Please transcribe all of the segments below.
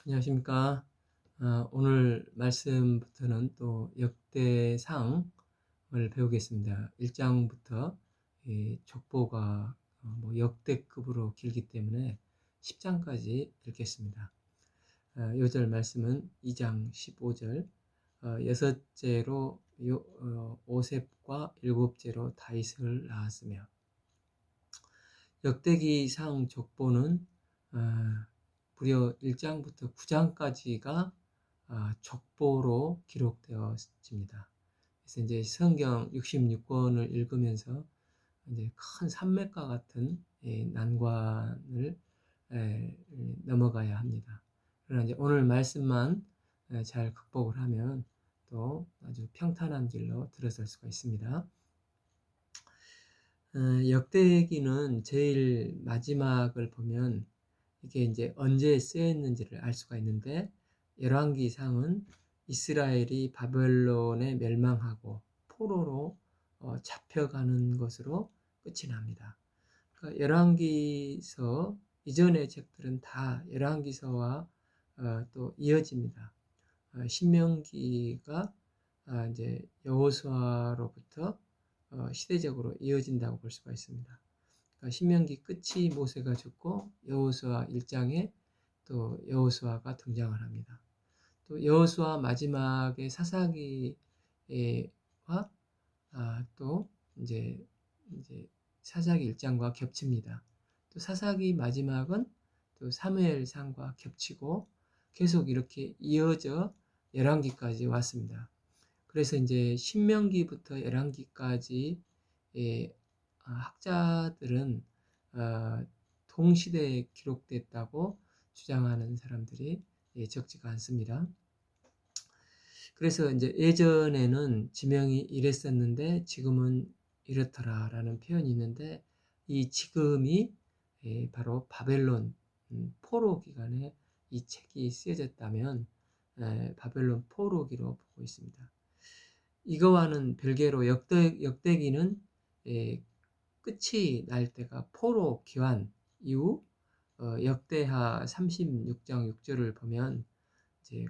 안녕하십니까. 오늘 말씀부터는 또 역대상을 배우겠습니다. 1장부터 족보가 역대급으로 길기 때문에 10장까지 읽겠습니다. 요절 말씀은 2장 15절, 여섯째로 오셉과 일곱째로 다윗을 낳았으며, 역대기상 족보는 무려 1장부터 9장까지가 족보로 기록되어집니다. 그래서 이제 성경 66권을 읽으면서 이제 큰 산맥과 같은 난관을 넘어가야 합니다. 그러나 이제 오늘 말씀만 잘 극복을 하면 또 아주 평탄한 길로 들어설 수가 있습니다. 역대기는 제일 마지막을 보면 이게 이제 언제 쓰였는지를 알 수가 있는데, 열왕기상은 이스라엘이 바벨론에 멸망하고 포로로 잡혀가는 것으로 끝이 납니다. 그러니까 열왕기서 이전의 책들은 다 열왕기서와 또 이어집니다. 신명기가 이제 여호수아로부터 시대적으로 이어진다고 볼 수가 있습니다. 그러니까 신명기 끝이 모세가 죽고 여호수아 1장에 또 여호수아가 등장을 합니다. 또 여호수아 마지막에 사사기와 또 이제 사사기 1장과 겹칩니다. 또 사사기 마지막은 또 사무엘상과 겹치고 계속 이렇게 이어져 열왕기까지 왔습니다. 그래서 이제 신명기부터 열왕기까지 학자들은 동시대에 기록됐다고 주장하는 사람들이 적지가 않습니다. 그래서 이제 예전에는 지명이 이랬었는데 지금은 이렇더라라는 표현이 있는데, 이 지금이 바로 바벨론 포로 기간에 이 책이 쓰여졌다면 바벨론 포로기로 보고 있습니다. 이거와는 별개로 역대기는 끝이 날 때가 포로 기환 이후 역대하 36장 6절을 보면 이제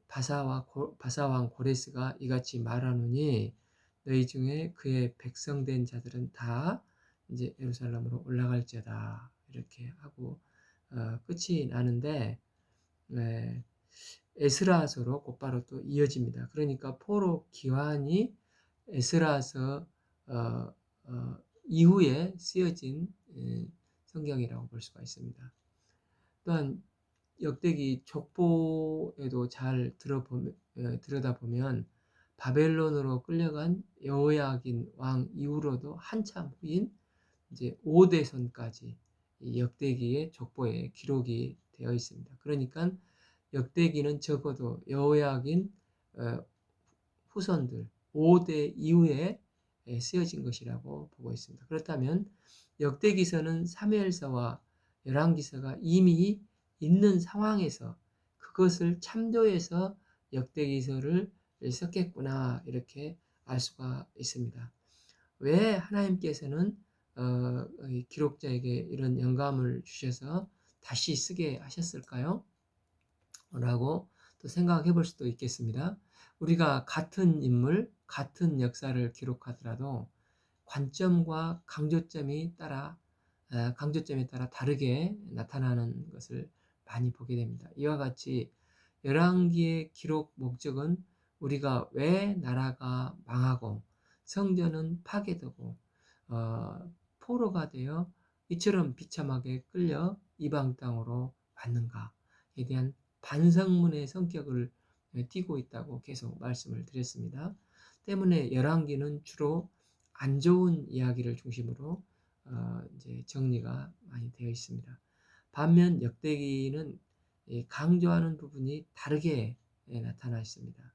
바사왕 고레스가 이같이 말하노니 너희 중에 그의 백성된 자들은 다 이제 예루살렘으로 올라갈지어다, 이렇게 하고 끝이 나는데, 에스라서로 곧바로 또 이어집니다. 그러니까 포로 기환이 에스라서 이후에 쓰여진 성경이라고 볼 수가 있습니다. 또한 역대기 족보에도 잘 들여다보면 바벨론으로 끌려간 여호야긴 왕 이후로도 한참 후인 이제 5대선까지 이 역대기의 족보에 기록이 되어 있습니다. 그러니까 역대기는 적어도 여호야긴 후손들 5대 이후에 쓰여진 것이라고 보고 있습니다. 그렇다면 역대기서는 사무엘서와 열왕기서가 이미 있는 상황에서 그것을 참조해서 역대기서를 썼겠구나, 이렇게 알 수가 있습니다. 왜 하나님께서는 기록자에게 이런 영감을 주셔서 다시 쓰게 하셨을까요? 라고 또 생각해 볼 수도 있겠습니다. 우리가 같은 인물, 같은 역사를 기록하더라도 관점과 강조점에 따라 다르게 나타나는 것을 많이 보게 됩니다. 이와 같이 열왕기의 기록 목적은 우리가 왜 나라가 망하고 성전은 파괴되고 포로가 되어 이처럼 비참하게 끌려 이방 땅으로 왔는가에 대한 반성문의 성격을 띠고 있다고 계속 말씀을 드렸습니다. 때문에 열왕기는 주로 안 좋은 이야기를 중심으로 이제 정리가 많이 되어 있습니다. 반면 역대기는 강조하는 부분이 다르게 나타나 있습니다.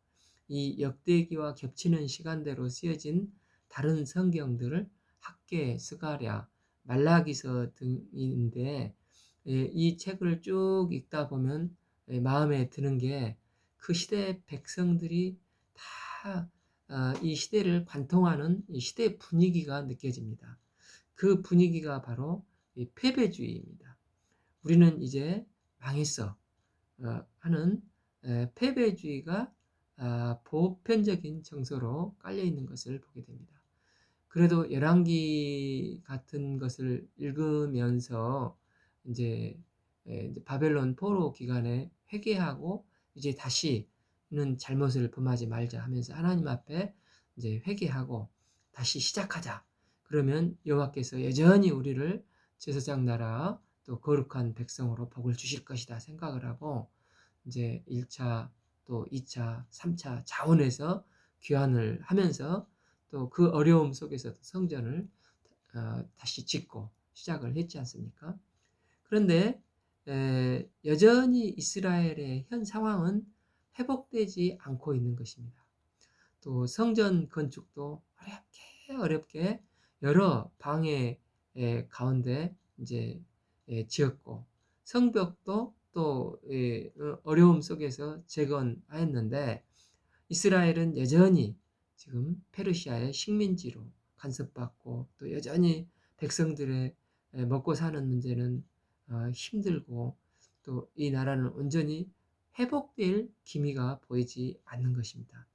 이 역대기와 겹치는 시간대로 쓰여진 다른 성경들을 학계, 스가랴, 말라기서 등인데, 이 책을 쭉 읽다 보면 마음에 드는 게 그 시대 백성들이 다 이 시대를 관통하는 이 시대 분위기가 느껴집니다. 그 분위기가 바로 이 패배주의입니다. 우리는 이제 망했어. 하는 패배주의가 보편적인 정서로 깔려 있는 것을 보게 됩니다. 그래도 열왕기 같은 것을 읽으면서 이제 이제 바벨론 포로 기간에 회개하고 이제 다시는 잘못을 범하지 말자 하면서 하나님 앞에 이제 회개하고 다시 시작하자. 그러면 여호와께서 여전히 우리를 제사장 나라 또 거룩한 백성으로 복을 주실 것이다 생각을 하고 이제 1차 또 2차, 3차 자원해서 귀환을 하면서 또 그 어려움 속에서도 성전을 다시 짓고 시작을 했지 않습니까? 그런데 여전히 이스라엘의 현 상황은 회복되지 않고 있는 것입니다. 또 성전 건축도 어렵게 여러 방해 가운데 이제 지었고 성벽도 또 어려움 속에서 재건하였는데 이스라엘은 여전히 지금 페르시아의 식민지로 간섭받고 또 여전히 백성들의 먹고 사는 문제는 힘들고 또 이 나라는 온전히 회복될 기미가 보이지 않는 것입니다.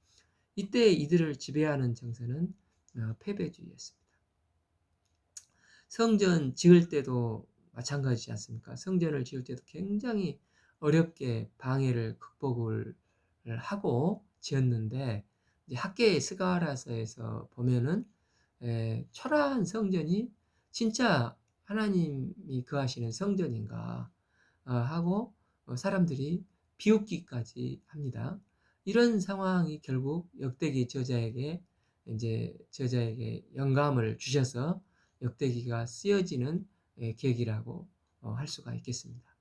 이때 이들을 지배하는 정서는 패배주의였습니다. 성전 지을 때도 마찬가지지 않습니까? 성전을 지을 때도 굉장히 어렵게 방해를 극복을 하고 지었는데 이제 학계의 스가랴서에서 보면은 초라한 성전이 진짜 하나님이 거하시는 성전인가 하고 사람들이 비웃기까지 합니다. 이런 상황이 결국 역대기 저자에게 영감을 주셔서 역대기가 쓰여지는 계기라고 할 수가 있겠습니다.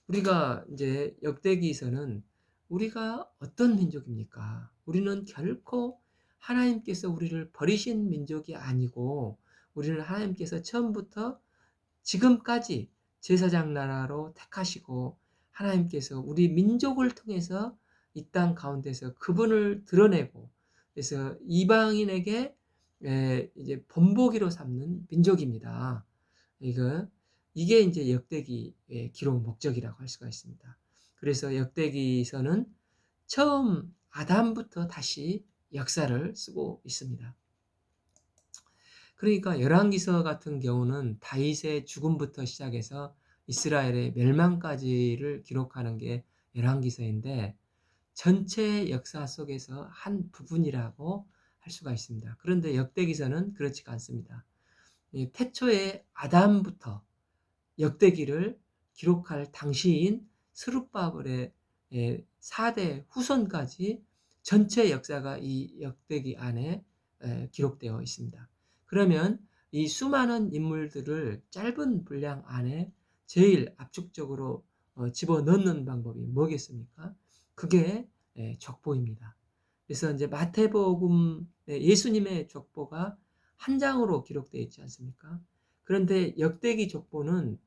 우리가 이제 역대기에서는 우리가 어떤 민족입니까? 우리는 결코 하나님께서 우리를 버리신 민족이 아니고 우리는 하나님께서 처음부터 지금까지 제사장 나라로 택하시고 하나님께서 우리 민족을 통해서 이 땅 가운데서 그분을 드러내고 그래서 이방인에게 이제 본보기로 삼는 민족입니다. 이게 이제 역대기의 기록 목적이라고 할 수가 있습니다. 그래서 역대기서는 처음 아담부터 다시 역사를 쓰고 있습니다. 그러니까 열왕기서 같은 경우는 다윗의 죽음부터 시작해서 이스라엘의 멸망까지를 기록하는 게 열왕기서인데 전체 역사 속에서 한 부분이라고 할 수가 있습니다. 그런데 역대기서는 그렇지가 않습니다. 태초에 아담부터 역대기를 기록할 당시인 스룹바벨의 4대 후손까지 전체 역사가 이 역대기 안에 기록되어 있습니다. 그러면 이 수많은 인물들을 짧은 분량 안에 제일 압축적으로 집어넣는 방법이 뭐겠습니까? 그게 족보입니다. 그래서 이제 마태복음 예수님의 족보가 한 장으로 기록되어 있지 않습니까? 그런데 역대기 족보는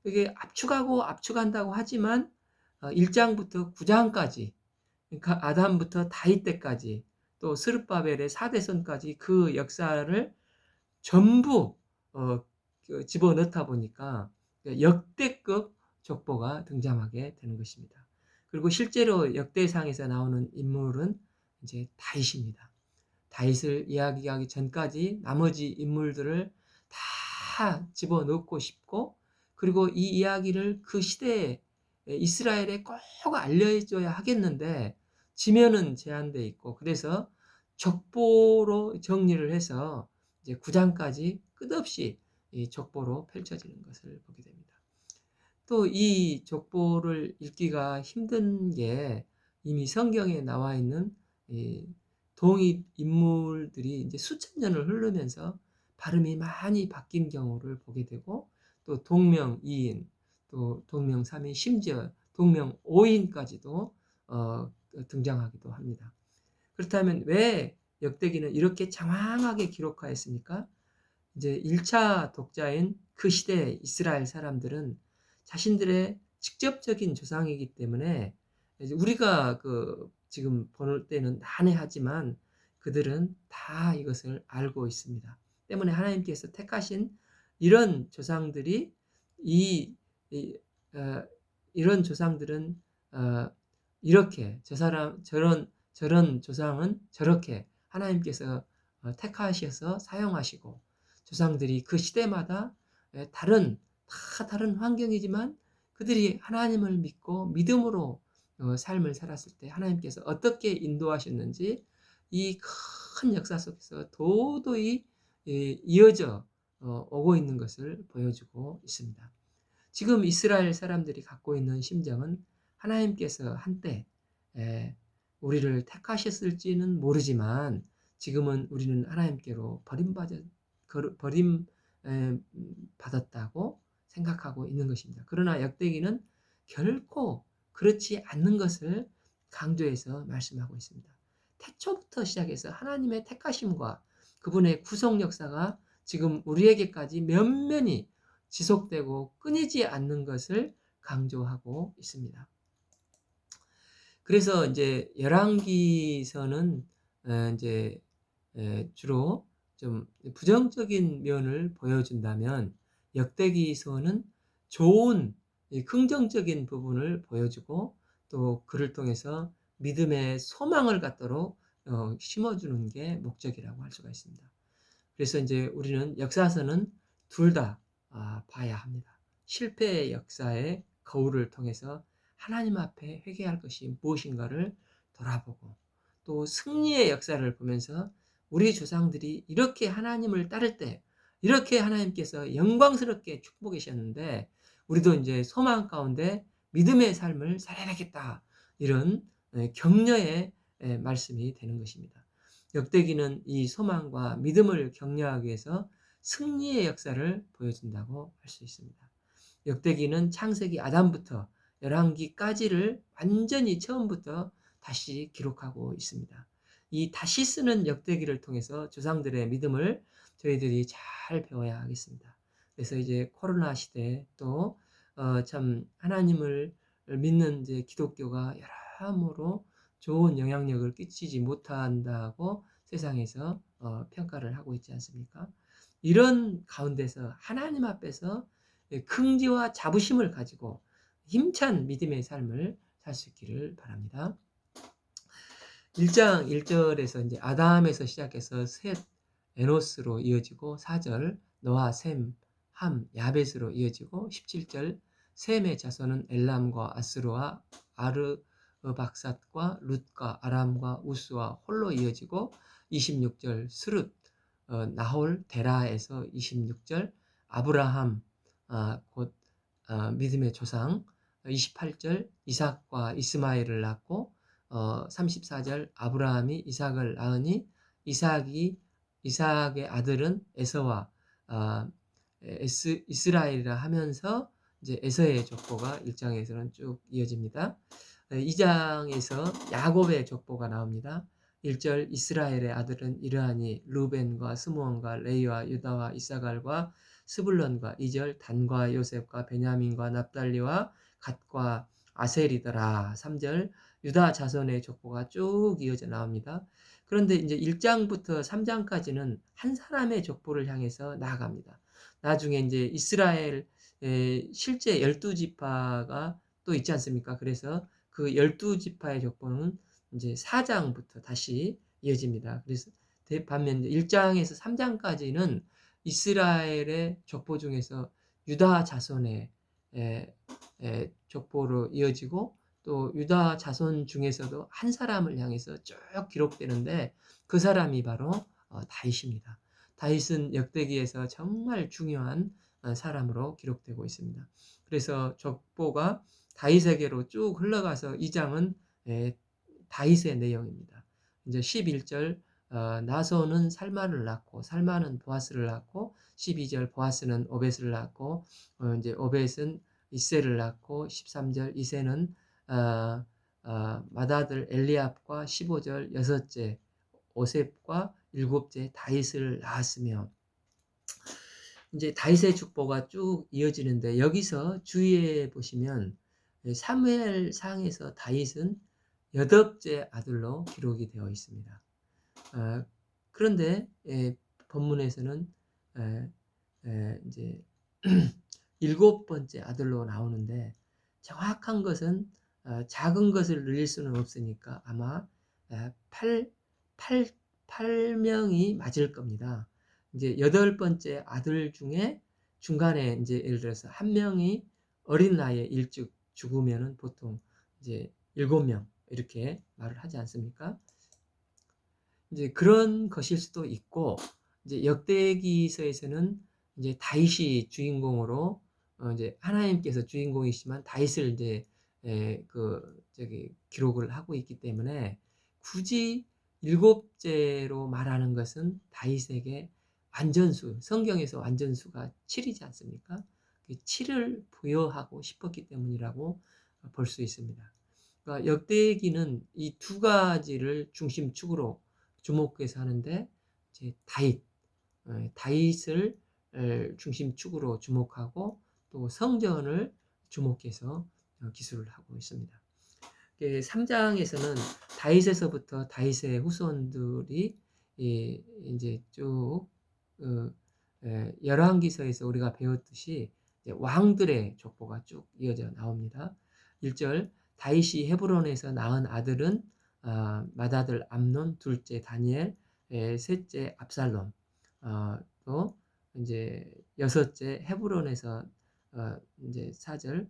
이게 압축하고 압축한다고 하지만 1장부터 9장까지 그러니까 아담부터 다윗 때까지 또 스룹바벨의 4대선까지 그 역사를 전부 집어넣다 보니까 역대급 족보가 등장하게 되는 것입니다. 그리고 실제로 역대상에서 나오는 인물은 이제 다윗입니다. 다윗을 이야기하기 전까지 나머지 인물들을 다 집어넣고 싶고 그리고 이 이야기를 그 시대에 이스라엘에 꼭 알려줘야 하겠는데 지면은 제한돼 있고 그래서 족보로 정리를 해서 이제 9장까지 끝없이 이 족보로 펼쳐지는 것을 보게 됩니다. 또 이 족보를 읽기가 힘든 게 이미 성경에 나와 있는 이 동일 인물들이 이제 수천 년을 흐르면서 발음이 많이 바뀐 경우를 보게 되고 또 동명이인 또 동명삼인 심지어 동명오인까지도 등장하기도 합니다. 그렇다면 왜 역대기는 이렇게 장황하게 기록하였습니까? 이제 1차 독자인 그 시대 이스라엘 사람들은 자신들의 직접적인 조상이기 때문에 우리가 지금 볼 때는 난해하지만 그들은 다 이것을 알고 있습니다. 때문에 하나님께서 택하신 이런 조상들이 이, 이 이런 조상들은 어, 이렇게 저 사람 저런 조상은 저렇게 하나님께서 택하셔서 사용하시고 조상들이 그 시대마다 다른 환경이지만 그들이 하나님을 믿고 믿음으로 삶을 살았을 때 하나님께서 어떻게 인도하셨는지 이 큰 역사 속에서 도도히 이어져 오고 있는 것을 보여주고 있습니다. 지금 이스라엘 사람들이 갖고 있는 심정은 하나님께서 한때 우리를 택하셨을지는 모르지만 지금은 우리는 하나님께로 버림받았다고 생각하고 있는 것입니다. 그러나 역대기는 결코 그렇지 않는 것을 강조해서 말씀하고 있습니다. 태초부터 시작해서 하나님의 택하심과 그분의 구속 역사가 지금 우리에게까지 면면히 지속되고 끊이지 않는 것을 강조하고 있습니다. 그래서 이제 열왕기서는 이제 주로 좀 부정적인 면을 보여준다면 역대기서는 좋은 긍정적인 부분을 보여주고 또 그를 통해서 믿음의 소망을 갖도록 심어주는 게 목적이라고 할 수가 있습니다. 그래서 이제 우리는 역사서는 둘 다 봐야 합니다. 실패의 역사의 거울을 통해서 하나님 앞에 회개할 것이 무엇인가를 돌아보고 또 승리의 역사를 보면서 우리 조상들이 이렇게 하나님을 따를 때 이렇게 하나님께서 영광스럽게 축복하셨는데 우리도 이제 소망 가운데 믿음의 삶을 살아야겠다. 이런 격려의 말씀이 되는 것입니다. 역대기는 이 소망과 믿음을 격려하기 위해서 승리의 역사를 보여준다고 할 수 있습니다. 역대기는 창세기 아담부터 열왕기까지를 완전히 처음부터 다시 기록하고 있습니다. 이 다시 쓰는 역대기를 통해서 조상들의 믿음을 저희들이 잘 배워야 하겠습니다. 그래서 이제 코로나 시대에 또 참 하나님을 믿는 이제 기독교가 여러모로 좋은 영향력을 끼치지 못한다고 세상에서 평가를 하고 있지 않습니까? 이런 가운데서 하나님 앞에서 긍지와 자부심을 가지고 힘찬 믿음의 삶을 살 수 있기를 바랍니다. 1장 1절에서 이제 아담에서 시작해서 셋, 에노스로 이어지고 4절 노아, 셈, 함, 야벳으로 이어지고 17절 셈의 자손은 엘람과 아스루와 아르박삿과 룻과 아람과 우스와 홀로 이어지고 26절 스룻, 나홀, 데라에서 26절 아브라함, 곧 믿음의 조상 28절 이삭과 이스마엘을 낳고 34절 아브라함이 이삭을 낳으니 이삭의 아들은 에서와 이스라엘이라 하면서 이제 에서의 족보가 1장에서는 쭉 이어집니다. 2장에서 야곱의 족보가 나옵니다. 1절 이스라엘의 아들은 이러하니 루벤과 스므온과 레이와 유다와 이사갈과 스불론과 2절 단과 요셉과 베냐민과 납달리와 갓과 아셀이더라. 3절 유다 자손의 족보가 쭉 이어져 나옵니다. 그런데 이제 1장부터 3장까지는 한 사람의 족보를 향해서 나아갑니다. 나중에 이제 이스라엘 실제 12지파가 또 있지 않습니까? 그래서 그 12지파의 족보는 이제 4장부터 다시 이어집니다. 그래서 반면 1장에서 3장까지는 이스라엘의 족보 중에서 유다 자손의 족보로 이어지고 또 유다 자손 중에서도 한 사람을 향해서 쭉 기록되는데 그 사람이 바로 다윗입니다. 다윗은 역대기에서 정말 중요한 사람으로 기록되고 있습니다. 그래서 족보가 다윗에게로 쭉 흘러가서 2장은 다윗의 내용입니다. 이제 11절 나손은 살마를 낳고 살마는 보아스를 낳고 12절 보아스는 오벳을 낳고 이제 오벳은 이세를 낳고 13절 이세는 맏아들 엘리압과 15절 여섯째 오셉과 일곱째 다윗을 낳았으며 이제 다윗의 축보가 쭉 이어지는데 여기서 주의해 보시면 사무엘상에서 다윗은 여덟째 아들로 기록이 되어 있습니다. 그런데 본문에서는 이제 일곱 번째 아들로 나오는데 정확한 것은 작은 것을 늘릴 수는 없으니까 아마 8, 8, 8명이 맞을 겁니다. 이제 여덟 번째 아들 중에 중간에 이제 예를 들어서 한 명이 어린 나이에 일찍 죽으면은 보통 이제 7명 이렇게 말을 하지 않습니까? 이제 그런 것일 수도 있고, 이제 역대기서에서는 이제 다윗이 주인공으로 이제 하나님께서 주인공이시지만 다윗을 이제 그 저기 기록을 하고 있기 때문에 굳이 일곱째로 말하는 것은 다윗에게 완전수, 성경에서 완전수가 7이지 않습니까? 그 7을 부여하고 싶었기 때문이라고 볼 수 있습니다. 그러니까 역대기는 이 두 가지를 중심축으로 주목해서 하는데, 이제 다윗을 중심축으로 주목하고 또 성전을 주목해서 기술을 하고 있습니다. 3장에서는 다윗에서부터 다윗의 후손들이 이제 쭉 열왕기서에서 우리가 배웠듯이 왕들의 족보가 쭉 이어져 나옵니다. 1절 다윗이 헤브론에서 낳은 아들은 맏아들 암논, 둘째 다니엘, 셋째 압살롬, 또 이제 여섯째 헤브론에서 이제 4절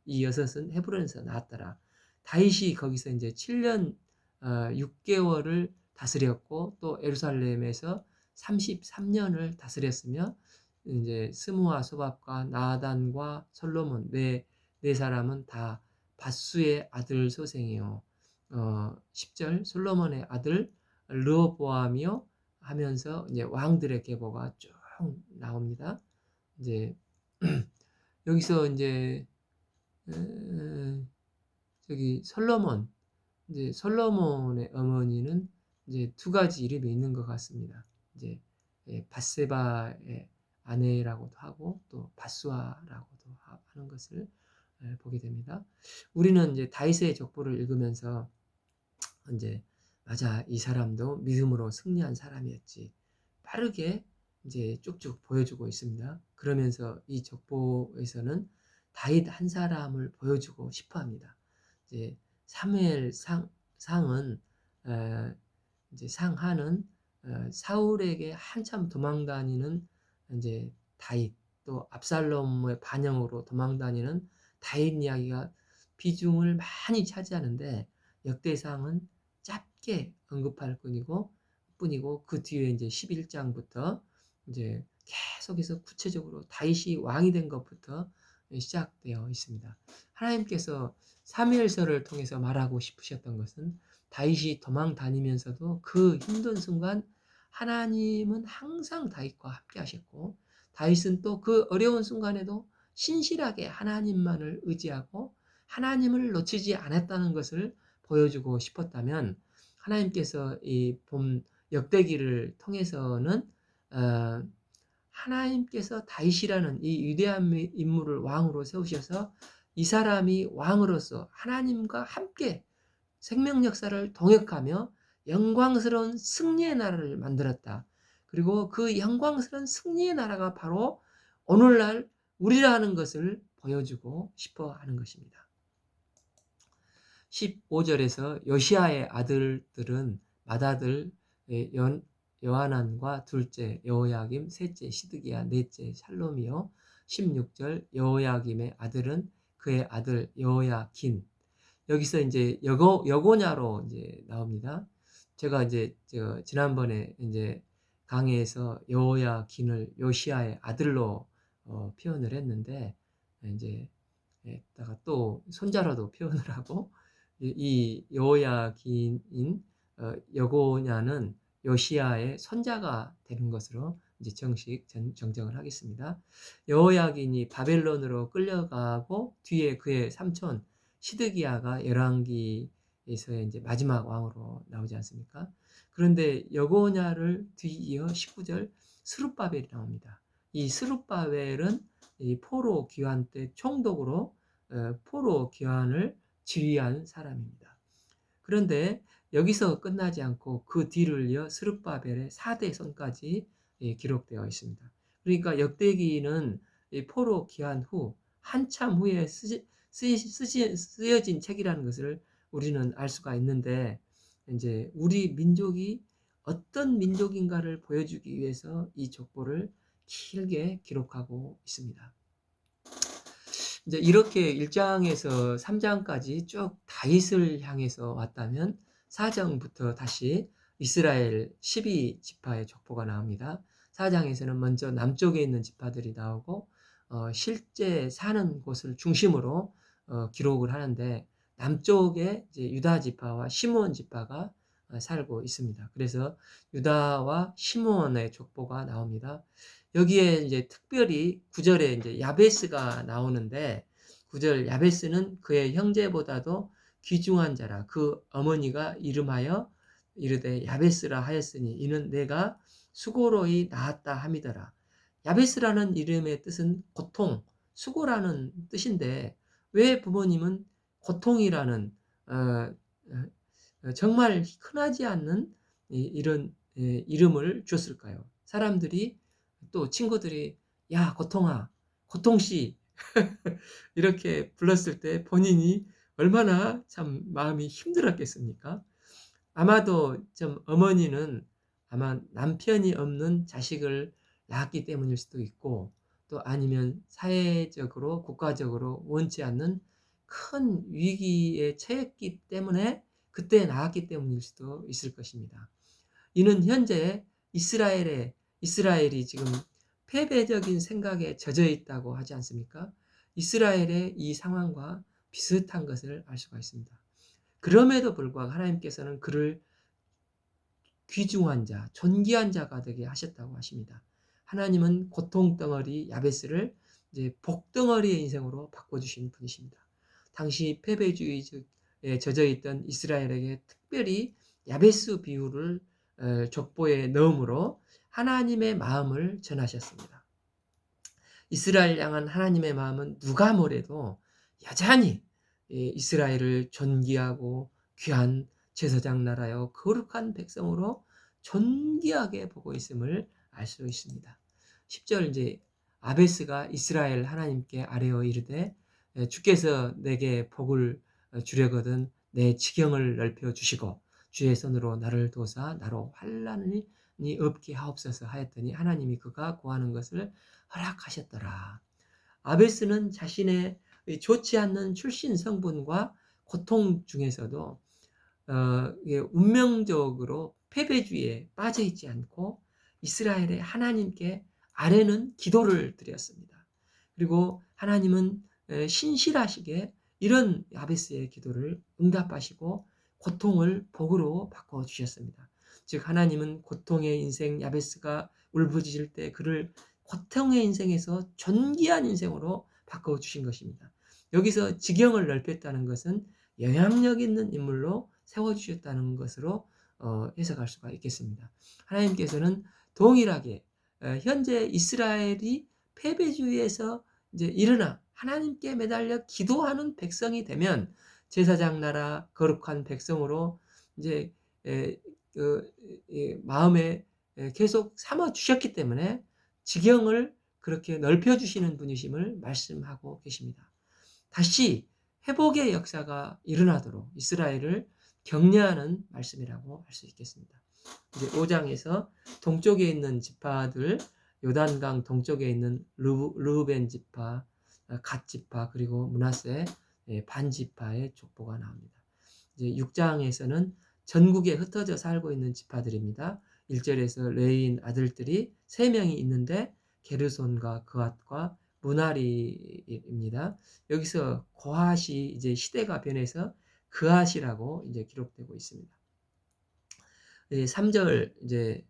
이 여섯은 헤브론에서 낳았더라. 다윗이 거기서 이제 7년 6개월을 다스렸고 또 예루살렘에서 33년을 다스렸으며 이제 스무와 소밥과 나단과 솔로몬 네 사람은 다 밧수의 아들 소생이요. 10절 솔로몬의 아들 르호보암이요 하면서 이제 왕들의 계보가 쭉 나옵니다. 이제 여기서 이제 저기 이제 솔로몬의 어머니는 이제 두 가지 이름이 있는 것 같습니다. 이제 밧세바의 아내라고도 하고 또 밧수아라고도 하는 것을 보게 됩니다. 우리는 이제 다윗의 족보를 읽으면서 이제 맞아, 이 사람도 믿음으로 승리한 사람이었지, 빠르게 이제 쭉쭉 보여주고 있습니다. 그러면서 이 족보에서는 다윗 한 사람을 보여주고 싶어합니다. 이제 사무엘 상은 이제 상하는 사울에게 한참 도망다니는 이제 다윗, 또 압살롬의 반영으로 도망다니는 다윗 이야기가 비중을 많이 차지하는데, 역대상은 짧게 언급할 뿐이고 그 뒤에 이제 11장부터 이제 계속해서 구체적으로 다윗이 왕이 된 것부터 시작되어 있습니다. 하나님께서 사무엘서를 통해서 말하고 싶으셨던 것은 다윗이 도망 다니면서도 그 힘든 순간 하나님은 항상 다윗과 함께 하셨고, 다윗은 또 그 어려운 순간에도 신실하게 하나님만을 의지하고 하나님을 놓치지 않았다는 것을 보여주고 싶었다면, 하나님께서 이 본 역대기를 통해서는 하나님께서 다윗이라는 이 위대한 인물을 왕으로 세우셔서 이 사람이 왕으로서 하나님과 함께 생명 역사를 동역하며 영광스러운 승리의 나라를 만들었다. 그리고 그 영광스러운 승리의 나라가 바로 오늘날 우리라는 것을 보여주고 싶어 하는 것입니다. 15절에서 요시아의 아들들은 맏아들 여호하난과 둘째 여호야김, 셋째 시드기야, 넷째 샬롬이요. 16절 여호야김의 아들은 그의 아들 여호야긴. 여기서 이제 여고냐로 이제 나옵니다. 제가 이제 지난번에 이제 강의에서 여호야긴을 요시아의 아들로 표현을 했는데, 이제 다가 또 손자로도 표현을 하고, 이 여호야긴인 여고냐는 요시아의 손자가 되는 것으로 이제 정식 정정을 하겠습니다. 여호야긴이 바벨론으로 끌려가고 뒤에 그의 삼촌 시드기야가 열왕기에서 이제 마지막 왕으로 나오지 않습니까? 그런데 여고냐를 뒤이어 19절 스룹바벨이 나옵니다. 이 스룹바벨은 이 포로 귀환 때 총독으로 포로 귀환을 지휘한 사람입니다. 그런데 여기서 끝나지 않고 그 뒤를 이어 스룹바벨의 4대 son까지 기록되어 있습니다. 그러니까 역대기는 포로 귀환 후 한참 후에 쓰여진 책이라는 것을 우리는 알 수가 있는데, 이제 우리 민족이 어떤 민족인가를 보여주기 위해서 이 족보를 길게 기록하고 있습니다. 이제 이렇게 1장에서 3장까지 쭉 다윗을 향해서 왔다면 4장부터 다시 이스라엘 12지파의 족보가 나옵니다. 4장에서는 먼저 남쪽에 있는 지파들이 나오고 실제 사는 곳을 중심으로 기록을 하는데, 남쪽에 이제 유다 지파와 시므온 지파가 살고 있습니다. 그래서 유다와 시므온의 족보가 나옵니다. 여기에 이제 특별히 9절에 이제 야베스가 나오는데, 9절 야베스는 그의 형제보다도 귀중한 자라. 그 어머니가 이름하여 이르되 야베스라 하였으니 이는 내가 수고로이 낳았다 함이더라. 야베스라는 이름의 뜻은 고통, 수고라는 뜻인데, 왜 부모님은 고통이라는 정말 흔하지 않는 이런 이름을 줬을까요? 사람들이, 또 친구들이 야 고통아, 고통씨 이렇게 불렀을 때 본인이 얼마나 참 마음이 힘들었겠습니까? 아마도 좀 어머니는 아마 남편이 없는 자식을 낳았기 때문일 수도 있고, 또 아니면 사회적으로 국가적으로 원치 않는 큰 위기에 처했기 때문에 그때 낳았기 때문일 수도 있을 것입니다. 이는 현재 이스라엘이 지금 패배적인 생각에 젖어 있다고 하지 않습니까? 이스라엘의 이 상황과 비슷한 것을 알 수가 있습니다. 그럼에도 불구하고 하나님께서는 그를 귀중한 자, 존귀한 자가 되게 하셨다고 하십니다. 하나님은 고통덩어리 야베스를 이제 복덩어리의 인생으로 바꿔주신 분이십니다. 당시 패배주의에 젖어 있던 이스라엘에게 특별히 야베스 비유를 족보에 넣음으로 하나님의 마음을 전하셨습니다. 이스라엘 향한 하나님의 마음은 누가 뭐래도 여전히 이스라엘을 존귀하고 귀한 제사장 나라요 거룩한 백성으로 존귀하게 보고 있음을 알 수 있습니다. 10절 이제 아베스가 이스라엘 하나님께 아뢰어 이르되 주께서 내게 복을 주려거든 내 지경을 넓혀 주시고 주의 손으로 나를 도사 나로 환난이 없게 하옵소서 하였더니 하나님이 그가 구하는 것을 허락하셨더라. 아베스는 자신의 좋지 않는 출신 성분과 고통 중에서도 운명적으로 패배주의에 빠져 있지 않고 이스라엘의 하나님께 아뢰는 기도를 드렸습니다. 그리고 하나님은 신실하시게 이런 야베스의 기도를 응답하시고 고통을 복으로 바꿔주셨습니다. 즉 하나님은 고통의 인생 야베스가 울부짖을 때 그를 고통의 인생에서 존귀한 인생으로 바꿔주신 것입니다. 여기서 지경을 넓혔다는 것은 영향력 있는 인물로 세워주셨다는 것으로 해석할 수가 있겠습니다. 하나님께서는 동일하게 현재 이스라엘이 패배주의에서 이제 일어나 하나님께 매달려 기도하는 백성이 되면 제사장 나라 거룩한 백성으로 이제 마음에 계속 삼아 주셨기 때문에 지경을 그렇게 넓혀 주시는 분이심을 말씀하고 계십니다. 다시 회복의 역사가 일어나도록 이스라엘을 격려하는 말씀이라고 할 수 있겠습니다. 이제 5장에서 동쪽에 있는 지파들, 요단강 동쪽에 있는 르우벤 지파, 갓 지파, 그리고 므낫세 반 지파의 족보가 나옵니다. 이제 6장에서는 전국에 흩어져 살고 있는 지파들입니다. 1절에서 레위인 아들들이 3명이 있는데 게르손과 그앗과 무나리입니다. 여기서 고핫이 이제 시대가 변해서 그앗이라고 이제 기록되고 있습니다. 3절 이제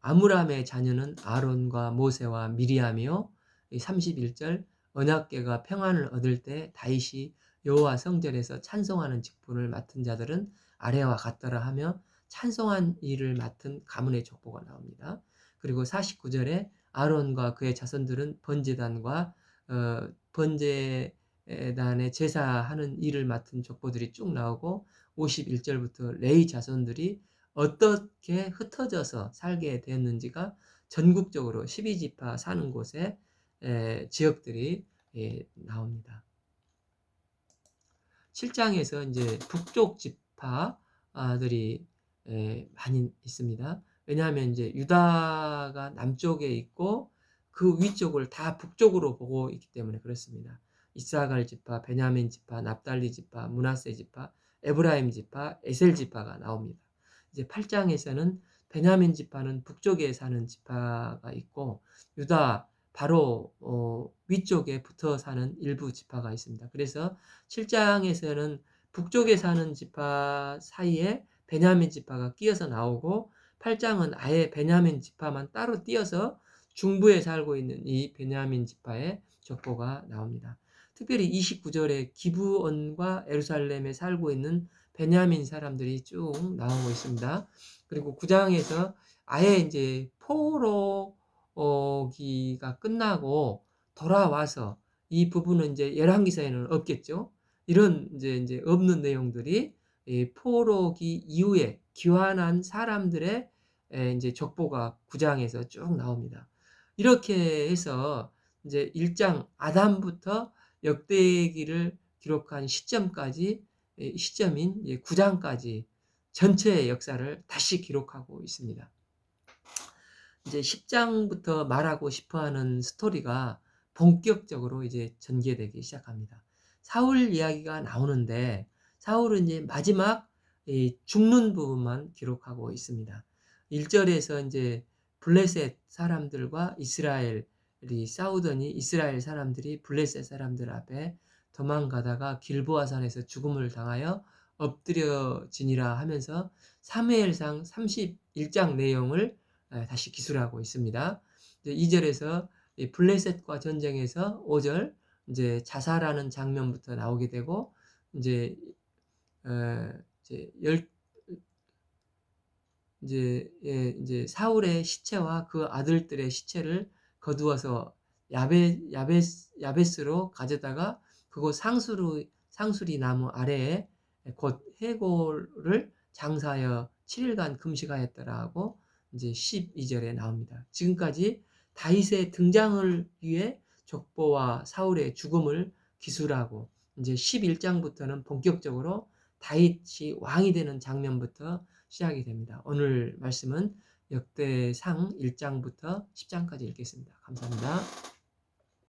아므람의 자녀는 아론과 모세와 미리암이요. 31절 언약궤가 평안을 얻을 때 다윗이 여호와 성전에서 찬송하는 직분을 맡은 자들은 아래와 같더라 하며 찬송한 일을 맡은 가문의 족보가 나옵니다. 그리고 49절에 아론과 그의 자손들은 번제단과 번제단의 제사하는 일을 맡은 족보들이 쭉 나오고 51절부터 레위 자손들이 어떻게 흩어져서 살게 되었는지가 전국적으로 12지파 사는 곳에 지역들이 나옵니다. 7장에서 이제 북쪽 지파들이 많이 있습니다. 왜냐하면 이제 유다가 남쪽에 있고 그 위쪽을 다 북쪽으로 보고 있기 때문에 그렇습니다. 이사갈 지파, 베냐민 지파, 납달리 지파, 므낫세 지파, 에브라임 지파, 에셀 지파가 나옵니다. 이제 8장에서는 베냐민 지파는 북쪽에 사는 지파가 있고 유다 바로 위쪽에 붙어 사는 일부 지파가 있습니다. 그래서 7장에서는 북쪽에 사는 지파 사이에 베냐민 지파가 끼어서 나오고 8장은 아예 베냐민 지파만 따로 띄어서 중부에 살고 있는 이 베냐민 지파의 족보가 나옵니다. 특별히 29절에 기브온과 예루살렘에 살고 있는 베냐민 사람들이 쭉 나오고 있습니다. 그리고 9장에서 아예 이제 포로기가 끝나고 돌아와서 이 부분은 이제 열왕기사에는 없겠죠. 이런 이제 없는 내용들이 포로기 이후에 귀환한 사람들의 이제 족보가 9장에서 쭉 나옵니다. 이렇게 해서 이제 1장 아담부터 역대기를 기록한 시점까지 시점인 9장까지 전체의 역사를 다시 기록하고 있습니다. 이제 10장부터 말하고 싶어하는 스토리가 본격적으로 이제 전개되기 시작합니다. 사울 이야기가 나오는데 사울은 이제 마지막 죽는 부분만 기록하고 있습니다. 1절에서 이제 블레셋 사람들과 이스라엘이 싸우더니 이스라엘 사람들이 블레셋 사람들 앞에 도망가다가 길보아산에서 죽음을 당하여 엎드려지니라 하면서 사무엘상 31장 내용을 다시 기술하고 있습니다. 2절에서 블레셋과 전쟁에서 5절 이제 자살하는 장면부터 나오게 되고 이제 이제 사울의 시체와 그 아들들의 시체를 거두어서 야베스로 가져다가 그곳 상수리 나무 아래에 곧 해골을 장사하여 7일간 금식하였더라고 이제 12절에 나옵니다. 지금까지 다윗의 등장을 위해 족보와 사울의 죽음을 기술하고 이제 11장부터는 본격적으로 다윗이 왕이 되는 장면부터 시작이 됩니다. 오늘 말씀은 역대상 1장부터 10장까지 읽겠습니다. 감사합니다.